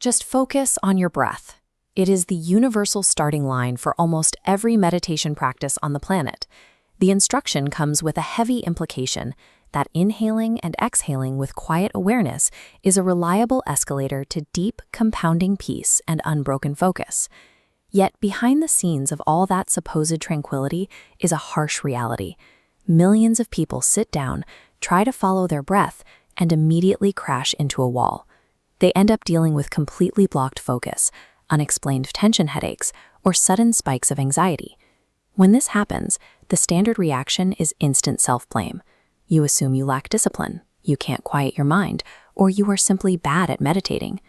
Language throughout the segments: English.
Just focus on your breath. It is the universal starting line for almost every meditation practice on the planet. The instruction comes with a heavy implication that inhaling and exhaling with quiet awareness is a reliable escalator to deep, compounding peace and unbroken focus. Yet behind the scenes of all that supposed tranquility is a harsh reality. Millions of people sit down, try to follow their breath, and immediately crash into a wall. They end up dealing with completely blocked focus, unexplained tension headaches, or sudden spikes of anxiety. When this happens, the standard reaction is instant self-blame. You assume you lack discipline, you can't quiet your mind, or you are simply bad at meditating.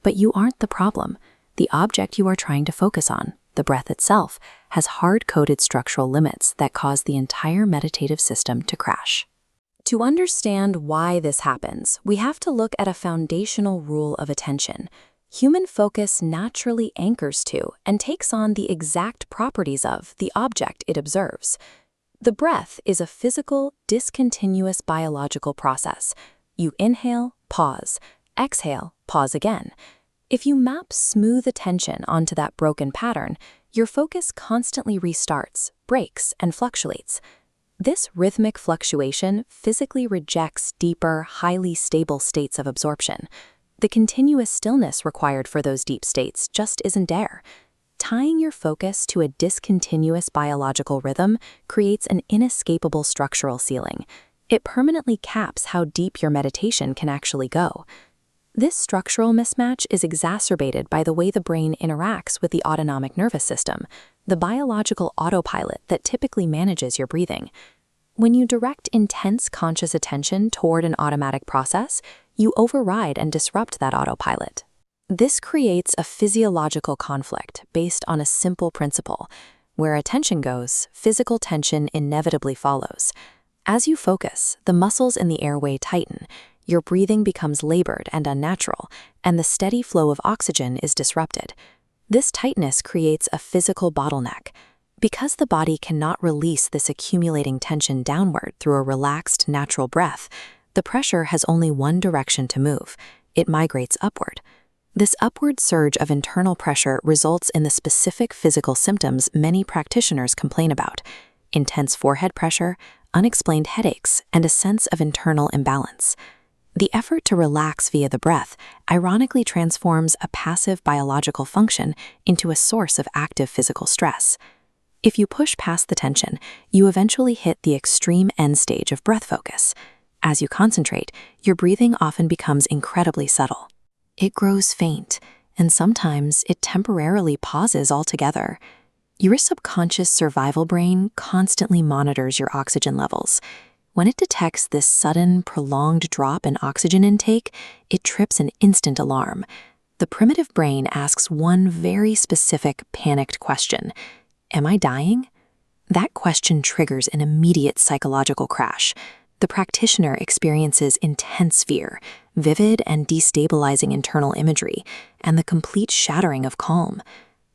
But you aren't the problem. The object you are trying to focus on, the breath itself, has hard-coded structural limits that cause the entire meditative system to crash. To understand why this happens, we have to look at a foundational rule of attention. Human focus naturally anchors to and takes on the exact properties of the object it observes. The breath is a physical, discontinuous biological process. You inhale, pause, exhale, pause again. If you map smooth attention onto that broken pattern, your focus constantly restarts, breaks, and fluctuates. This rhythmic fluctuation physically rejects deeper, highly stable states of absorption. The continuous stillness required for those deep states just isn't there. Tying your focus to a discontinuous biological rhythm creates an inescapable structural ceiling. It permanently caps how deep your meditation can actually go. This structural mismatch is exacerbated by the way the brain interacts with the autonomic nervous system, the biological autopilot that typically manages your breathing. When you direct intense conscious attention toward an automatic process, you override and disrupt that autopilot. This creates a physiological conflict based on a simple principle. Where attention goes, physical tension inevitably follows. As you focus, the muscles in the airway tighten, your breathing becomes labored and unnatural, and the steady flow of oxygen is disrupted. This tightness creates a physical bottleneck. Because the body cannot release this accumulating tension downward through a relaxed, natural breath, the pressure has only one direction to move. It migrates upward. This upward surge of internal pressure results in the specific physical symptoms many practitioners complain about: intense forehead pressure, unexplained headaches, and a sense of internal imbalance. The effort to relax via the breath ironically transforms a passive biological function into a source of active physical stress. If you push past the tension, you eventually hit the extreme end stage of breath focus. As you concentrate, your breathing often becomes incredibly subtle. It grows faint, and sometimes it temporarily pauses altogether. Your subconscious survival brain constantly monitors your oxygen levels. When it detects this sudden, prolonged drop in oxygen intake, it trips an instant alarm. The primitive brain asks one very specific, panicked question: am I dying? That question triggers an immediate psychological crash. The practitioner experiences intense fear, vivid and destabilizing internal imagery, and the complete shattering of calm.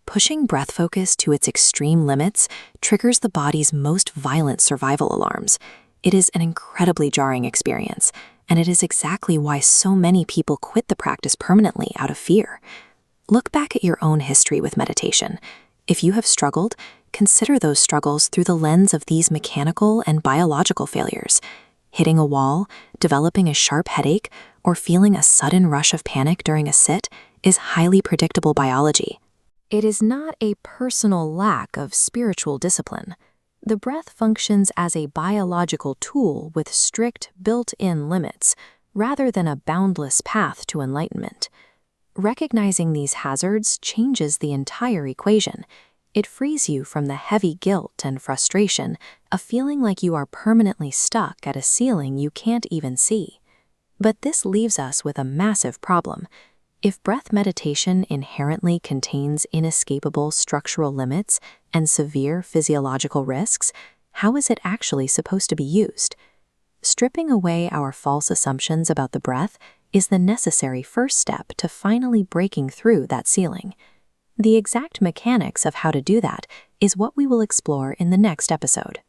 Pushing breath focus to its extreme limits triggers the body's most violent survival alarms. It is an incredibly jarring experience, and it is exactly why so many people quit the practice permanently out of fear. Look back at your own history with meditation. If you have struggled, consider those struggles through the lens of these mechanical and biological failures. Hitting a wall, developing a sharp headache, or feeling a sudden rush of panic during a sit is highly predictable biology. It is not a personal lack of spiritual discipline. The breath functions as a biological tool with strict, built-in limits, rather than a boundless path to enlightenment. Recognizing these hazards changes the entire equation. It frees you from the heavy guilt and frustration of feeling like you are permanently stuck at a ceiling you can't even see. But this leaves us with a massive problem. If breath meditation inherently contains inescapable structural limits and severe physiological risks, how is it actually supposed to be used? Stripping away our false assumptions about the breath is the necessary first step to finally breaking through that ceiling. The exact mechanics of how to do that is what we will explore in the next episode.